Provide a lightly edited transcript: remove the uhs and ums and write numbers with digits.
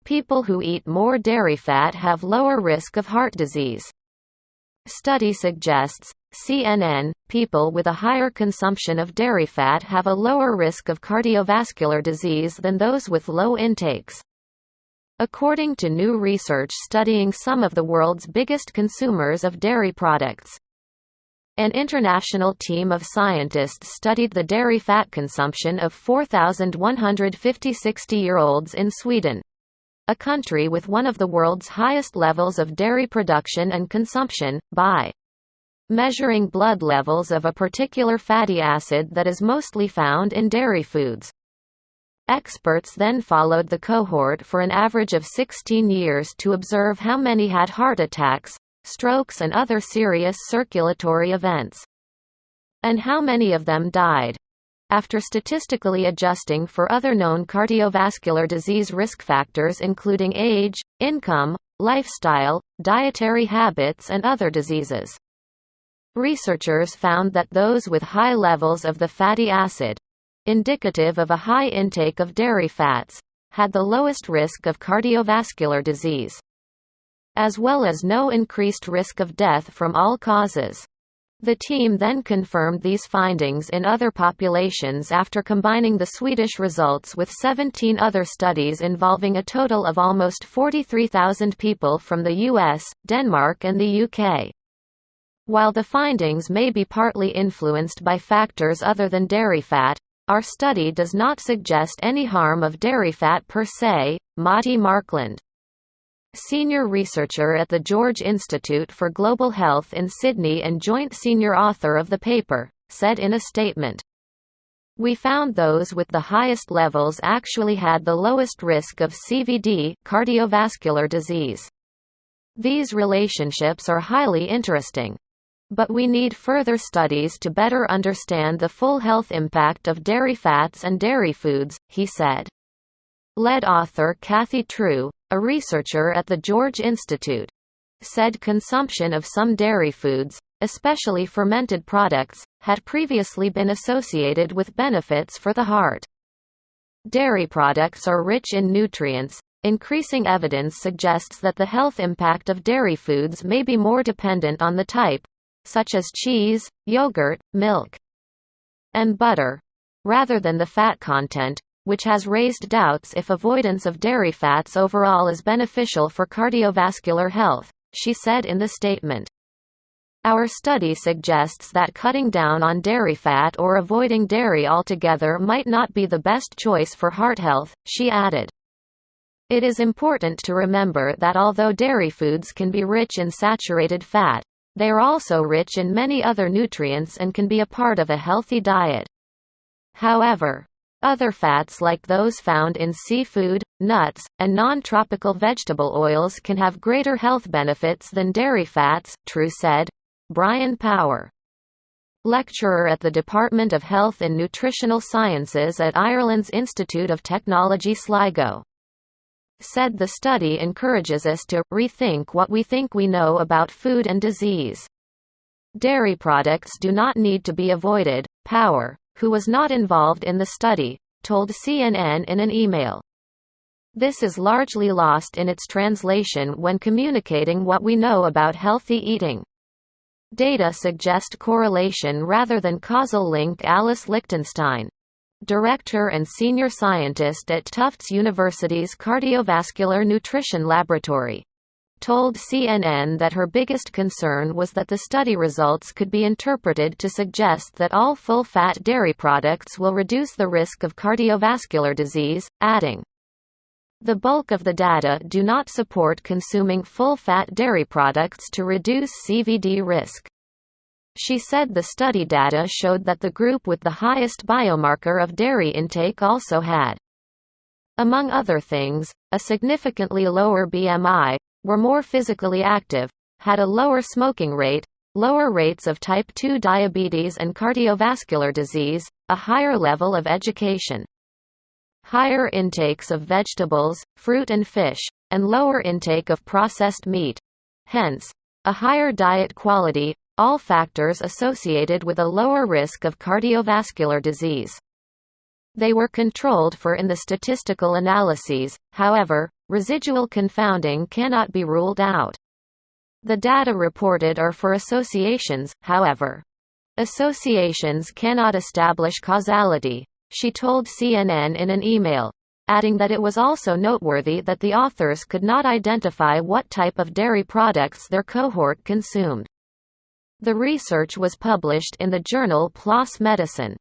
people who eat more dairy fat have lower risk of heart disease. Study suggests, CNN, people with a higher consumption of dairy fat have a lower risk of cardiovascular disease than those with low intakes. According to new research studying some of the world's biggest consumers of dairy products. An international team of scientists studied the dairy fat consumption of 4,150 60-year-olds in Sweden, a country with one of the world's highest levels of dairy production and consumption, by measuring blood levels of a particular fatty acid that is mostly found in dairy foods. Experts then followed the cohort for an average of 16 years to observe how many had heart attacks, strokes and other serious circulatory events, and how many of them died. After statistically adjusting for other known cardiovascular disease risk factors including age, income, lifestyle, dietary habits and other diseases. Researchers found that those with high levels of the fatty acid, indicative of a high intake of dairy fats, had the lowest risk of cardiovascular disease, as well as no increased risk of death from all causes. The team then confirmed these findings in other populations after combining the Swedish results with 17 other studies involving a total of almost 43,000 people from the US, Denmark and the UK. While the findings may be partly influenced by factors other than dairy fat, our study does not suggest any harm of dairy fat per se, Matti Markland, senior researcher at the George Institute for Global Health in Sydney and joint senior author of the paper, said in a statement. We found those with the highest levels actually had the lowest risk of CVD, cardiovascular disease. These relationships are highly interesting. But we need further studies to better understand the full health impact of dairy fats and dairy foods, he said. Lead author Kathy True, a researcher at the George Institute, said consumption of some dairy foods, especially fermented products, had previously been associated with benefits for the heart. Dairy products are rich in nutrients. Increasing evidence suggests that the health impact of dairy foods may be more dependent on the type, such as cheese, yogurt, milk, and butter, rather than the fat content, which has raised doubts if avoidance of dairy fats overall is beneficial for cardiovascular health, she said in the statement. Our study suggests that cutting down on dairy fat or avoiding dairy altogether might not be the best choice for heart health, she added. It is important to remember that although dairy foods can be rich in saturated fat, they are also rich in many other nutrients and can be a part of a healthy diet. However, other fats like those found in seafood, nuts, and non-tropical vegetable oils can have greater health benefits than dairy fats, True said. Brian Power, lecturer at the Department of Health and Nutritional Sciences at Ireland's Institute of Technology Sligo, said the study encourages us to rethink what we think we know about food and disease. Dairy products do not need to be avoided, Power, who was not involved in the study, told CNN in an email. This is largely lost in its translation when communicating what we know about healthy eating. Data suggest correlation rather than causal link. Alice Lichtenstein, director and senior scientist at Tufts University's Cardiovascular Nutrition Laboratory, told CNN that her biggest concern was that the study results could be interpreted to suggest that all full-fat dairy products will reduce the risk of cardiovascular disease, adding, "The bulk of the data do not support consuming full-fat dairy products to reduce CVD risk." She said the study data showed that the group with the highest biomarker of dairy intake also had, among other things, a significantly lower BMI, were more physically active, had a lower smoking rate, lower rates of type 2 diabetes and cardiovascular disease, a higher level of education, higher intakes of vegetables, fruit and fish, and lower intake of processed meat. Hence, a higher diet quality, all factors associated with a lower risk of cardiovascular disease. They were controlled for in the statistical analyses, however, residual confounding cannot be ruled out. The data reported are for associations, however. Associations cannot establish causality, she told CNN in an email, adding that it was also noteworthy that the authors could not identify what type of dairy products their cohort consumed. The research was published in the journal PLOS Medicine.